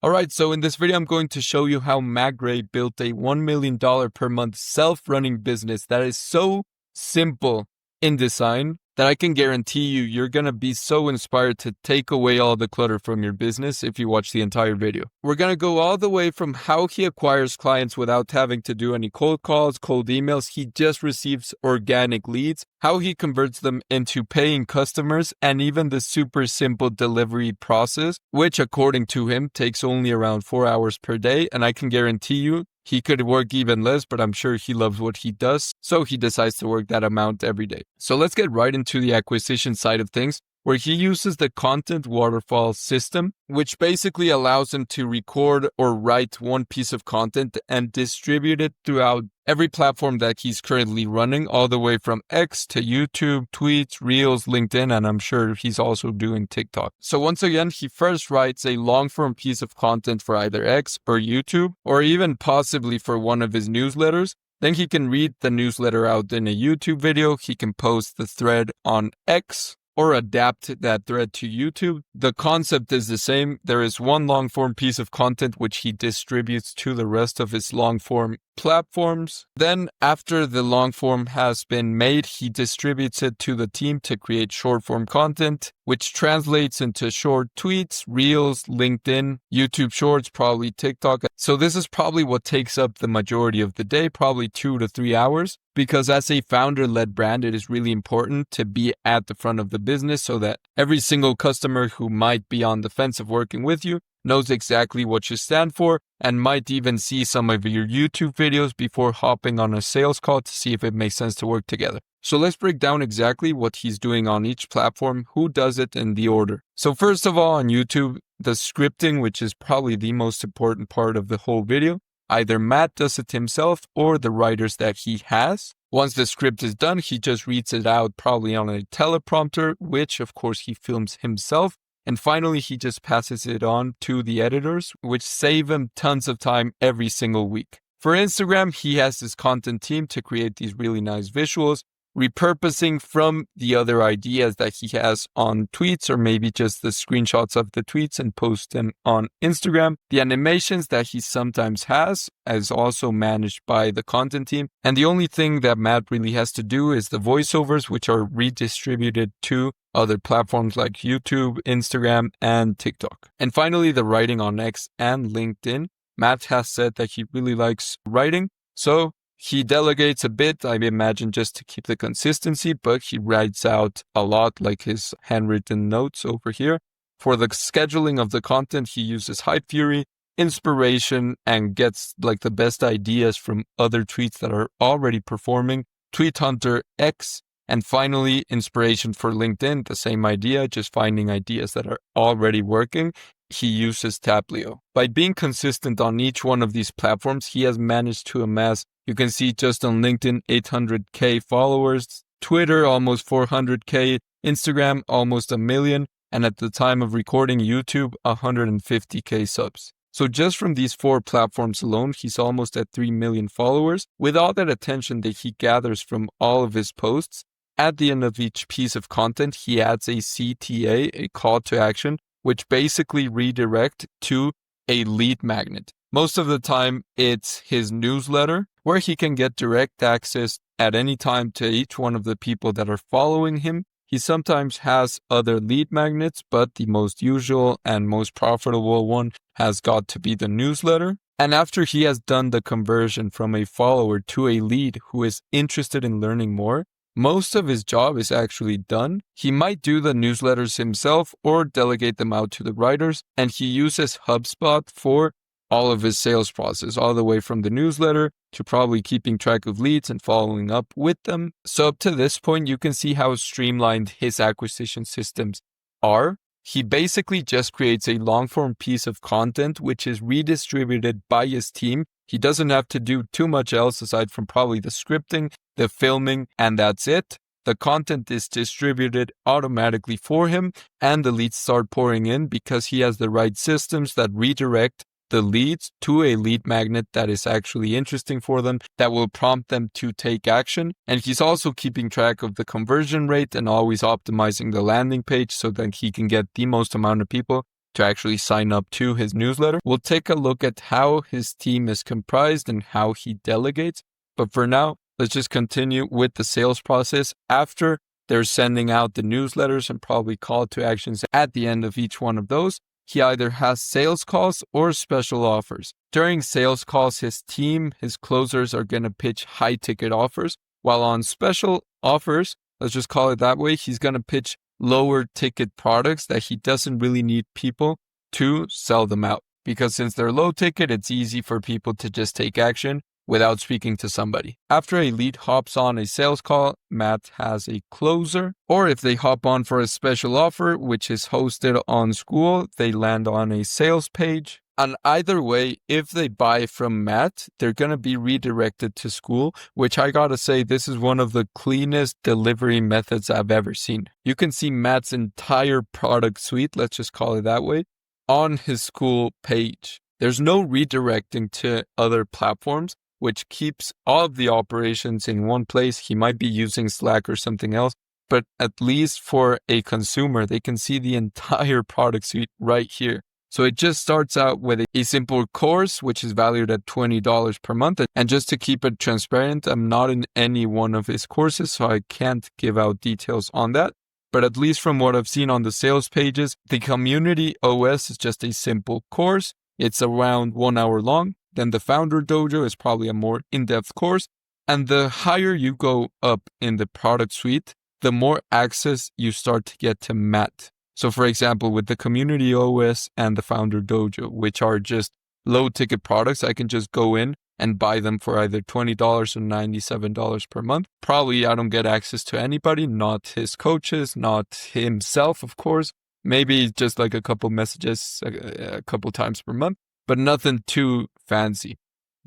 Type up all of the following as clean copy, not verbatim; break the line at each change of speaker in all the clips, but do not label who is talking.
Alright, so in this video I'm going to show you how Matt Gray built a $1 million per month self-running business that is so simple in design that I can guarantee you're going to be so inspired to take away all the clutter from your business if you watch the entire video. We're going to go all the way from how he acquires clients without having to do any cold calls, cold emails. He just receives organic leads, how he converts them into paying customers, and even the super simple delivery process, which according to him takes only around 4 hours per day. And I can guarantee you he could work even less, but I'm sure he loves what he does, so he decides to work that amount every day. So let's get right into the acquisition side of things, where he uses the content waterfall system, which basically allows him to record or write one piece of content and distribute it throughout every platform that he's currently running, all the way from X to YouTube, tweets, Reels, LinkedIn, and I'm sure he's also doing TikTok. So once again, he first writes a long-form piece of content for either X or YouTube, or even possibly for one of his newsletters. Then he can read the newsletter out in a YouTube video. He can post the thread on X or adapt that thread to YouTube. The concept is the same. There is one long-form piece of content which he distributes to the rest of his long-form platforms. Then after the long form has been made, he distributes it to the team to create short form content, which translates into short tweets, Reels, LinkedIn, YouTube Shorts, probably TikTok. So this is probably what takes up the majority of the day, probably 2 to 3 hours, because as a founder-led brand, it is really important to be at the front of the business so that every single customer who might be on the fence of working with you knows exactly what you stand for and might even see some of your YouTube videos before hopping on a sales call to see if it makes sense to work together. So let's break down exactly what he's doing on each platform, who does it, in the order. So first of all, on YouTube, the scripting, which is probably the most important part of the whole video, either Matt does it himself or the writers that he has. Once the script is done, he just reads it out probably on a teleprompter, which of course he films himself. And finally, he just passes it on to the editors, which save him tons of time every single week. For Instagram, he has his content team to create these really nice visuals, repurposing from the other ideas that he has on tweets, or maybe just the screenshots of the tweets and post them on Instagram. The animations that he sometimes has is also managed by the content team. And the only thing that Matt really has to do is the voiceovers, which are redistributed to other platforms like YouTube, Instagram, and TikTok. And finally, the writing on X and LinkedIn. Matt has said that he really likes writing, so he delegates a bit, I imagine, just to keep the consistency, but he writes out a lot, like his handwritten notes over here. For the scheduling of the content, he uses Hypefury, inspiration, and gets like the best ideas from other tweets that are already performing, Tweet Hunter, X, and finally, inspiration for LinkedIn, the same idea, just finding ideas that are already working. He uses Taplio. By being consistent on each one of these platforms, he has managed to amass, you can see just on LinkedIn, 800K followers, Twitter, almost 400K, Instagram, almost 1 million, and at the time of recording, YouTube, 150K subs. So just from these 4 platforms alone, he's almost at 3 million followers. With all that attention that he gathers from all of his posts, at the end of each piece of content, he adds a CTA, a call to action, which basically redirect to a lead magnet. Most of the time, it's his newsletter, where he can get direct access at any time to each one of the people that are following him. He sometimes has other lead magnets, but the most usual and most profitable one has got to be the newsletter. And after he has done the conversion from a follower to a lead who is interested in learning more, most of his job is actually done. He might do the newsletters himself or delegate them out to the writers, and he uses HubSpot for all of his sales process, all the way from the newsletter to probably keeping track of leads and following up with them. So up to this point, you can see how streamlined his acquisition systems are. He basically just creates a long-form piece of content, which is redistributed by his team. He doesn't have to do too much else aside from probably the scripting, the filming, and that's it. The content is distributed automatically for him, and the leads start pouring in because he has the right systems that redirect the leads to a lead magnet that is actually interesting for them, that will prompt them to take action. And he's also keeping track of the conversion rate and always optimizing the landing page so that he can get the most amount of people to actually sign up to his newsletter. We'll take a look at how his team is comprised and how he delegates. But for now, let's just continue with the sales process. After they're sending out the newsletters and probably call to actions at the end of each one of those, he either has sales calls or special offers. During sales calls, his team, his closers are going to pitch high ticket offers, while on special offers, let's just call it that way, he's going to pitch lower ticket products that he doesn't really need people to sell them out. Because since they're low ticket, it's easy for people to just take action without speaking to somebody. After a lead hops on a sales call, Matt has a closer, or if they hop on for a special offer, which is hosted on Skool, they land on a sales page. And either way, if they buy from Matt, they're going to be redirected to Skool, which I gotta say, this is one of the cleanest delivery methods I've ever seen. You can see Matt's entire product suite, let's just call it that way, on his Skool page. There's no redirecting to other platforms, which keeps all of the operations in one place. He might be using Slack or something else, but at least for a consumer, they can see the entire product suite right here. So it just starts out with a simple course, which is valued at $20 per month. And just to keep it transparent, I'm not in any one of his courses, so I can't give out details on that. But at least from what I've seen on the sales pages, the Community OS is just a simple course. It's around 1 hour long. Then the Founder Dojo is probably a more in-depth course. And the higher you go up in the product suite, the more access you start to get to Matt. So for example, with the Community OS and the Founder Dojo, which are just low ticket products, I can just go in and buy them for either $20 or $97 per month. Probably I don't get access to anybody, not his coaches, not himself, of course. Maybe just like a couple messages a couple times per month, but nothing too fancy.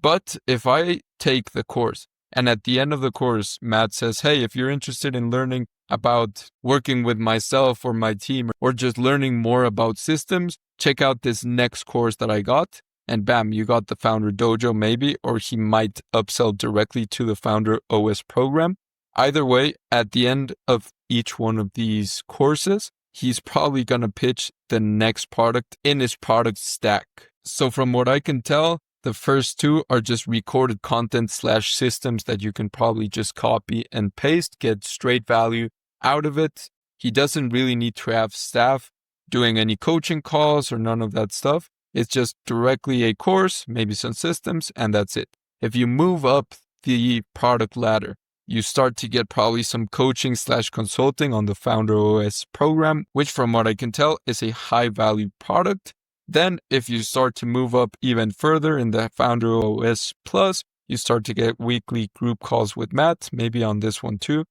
But if I take the course and at the end of the course, Matt says, hey, if you're interested in learning about working with myself or my team or just learning more about systems, check out this next course that I got. And bam, you got the Founder Dojo maybe, or he might upsell directly to the Founder OS program. Either way, at the end of each one of these courses, he's probably going to pitch the next product in his product stack. So from what I can tell, the first two are just recorded content / systems that you can probably just copy and paste, get straight value out of it. He doesn't really need to have staff doing any coaching calls or none of that stuff. It's just directly a course, maybe some systems, and that's it. If you move up the product ladder, you start to get probably some coaching / consulting on the Founder OS program, which from what I can tell is a high value product. Then if you start to move up even further in the Founder OS Plus, you start to get weekly group calls with Matt, maybe on this one too.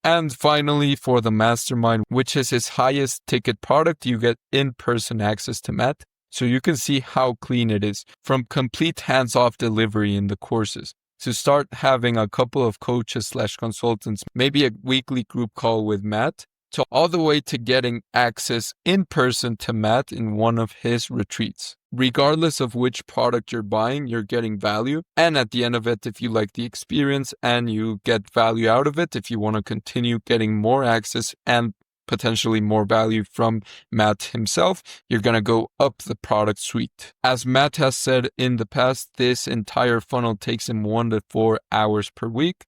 And finally, for the Mastermind, which is his highest ticket product, you get in-person access to Matt. So you can see how clean it is, from complete hands-off delivery in the courses to start having a couple of coaches / consultants, maybe a weekly group call with Matt, to all the way to getting access in person to Matt in one of his retreats. Regardless of which product you're buying, you're getting value. And at the end of it, if you like the experience and you get value out of it, if you want to continue getting more access and potentially more value from Matt himself, you're going to go up the product suite. As Matt has said in the past, this entire funnel takes him 1 to 4 hours per week.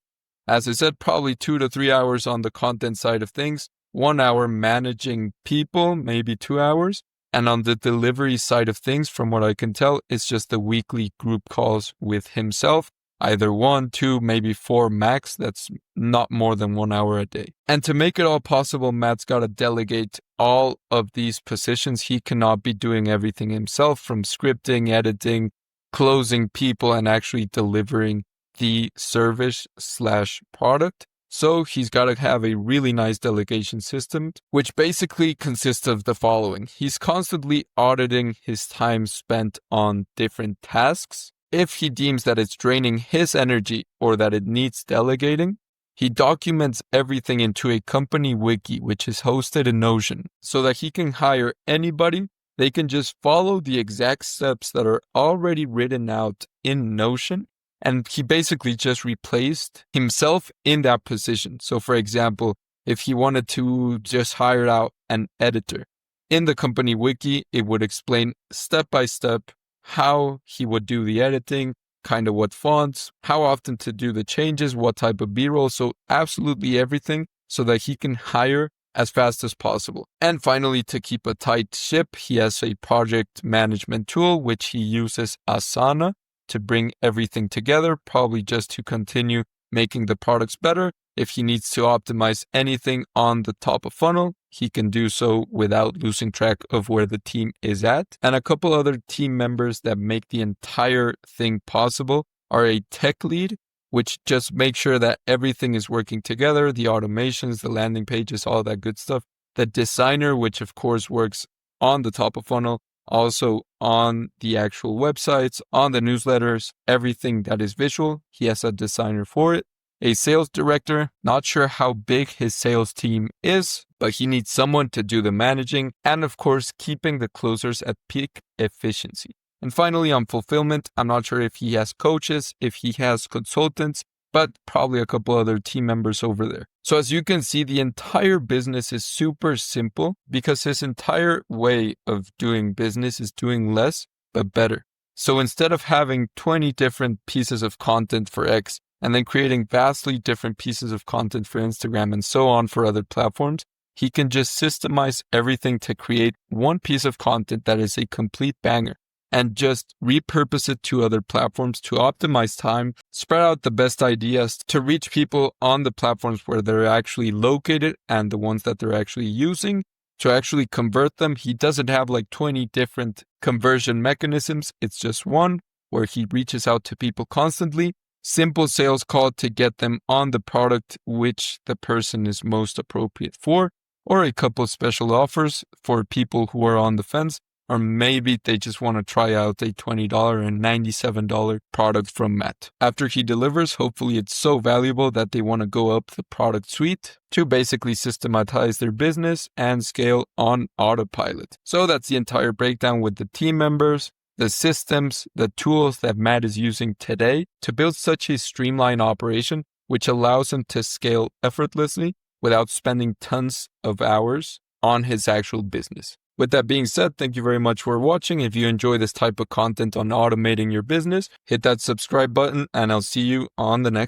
As I said, probably 2 to 3 hours on the content side of things, 1 hour managing people, maybe 2 hours. And on the delivery side of things, from what I can tell, it's just the weekly group calls with himself. Either 1, 2, maybe 4 max. That's not more than 1 hour a day. And to make it all possible, Matt's got to delegate all of these positions. He cannot be doing everything himself, from scripting, editing, closing people, and actually delivering the service / product. So he's got to have a really nice delegation system, which basically consists of the following. He's constantly auditing his time spent on different tasks. If he deems that it's draining his energy or that it needs delegating, he documents everything into a company wiki, which is hosted in Notion, so that he can hire anybody. They can just follow the exact steps that are already written out in Notion. And he basically just replaced himself in that position. So for example, if he wanted to just hire out an editor, In the company wiki, it would explain step by step how he would do the editing, kind of what fonts, how often to do the changes, what type of B-roll. So absolutely everything so that he can hire as fast as possible. And finally, to keep a tight ship, he has a project management tool, which he uses Asana to bring everything together, probably just to continue making the products better. If he needs to optimize anything on the top of funnel, he can do so without losing track of where the team is at. And a couple other team members that make the entire thing possible are a tech lead, which just makes sure that everything is working together, the automations, the landing pages, all that good stuff. The designer, which of course works on the top of funnel, also on the actual websites, on the newsletters, everything that is visual, he has a designer for it. A sales director, not sure how big his sales team is, but he needs someone to do the managing and of course keeping the closers at peak efficiency. And finally, on fulfillment, I'm not sure if he has coaches, if he has consultants, but probably a couple other team members over there. So as you can see, the entire business is super simple because his entire way of doing business is doing less, but better. So instead of having 20 different pieces of content for X and then creating vastly different pieces of content for Instagram and so on for other platforms, he can just systemize everything to create one piece of content that is a complete banger and just repurpose it to other platforms to optimize time, spread out the best ideas to reach people on the platforms where they're actually located and the ones that they're actually using to actually convert them. He doesn't have like 20 different conversion mechanisms. It's just one where he reaches out to people constantly. Simple sales call to get them on the product which the person is most appropriate for, or a couple special offers for people who are on the fence, or maybe they just want to try out a $20 and $97 product from Matt. After he delivers, hopefully it's so valuable that they want to go up the product suite to basically systematize their business and scale on autopilot. So that's the entire breakdown with the team members, the systems, the tools that Matt is using today to build such a streamlined operation, which allows him to scale effortlessly without spending tons of hours on his actual business. With that being said, thank you very much for watching. If you enjoy this type of content on automating your business, hit that subscribe button and I'll see you on the next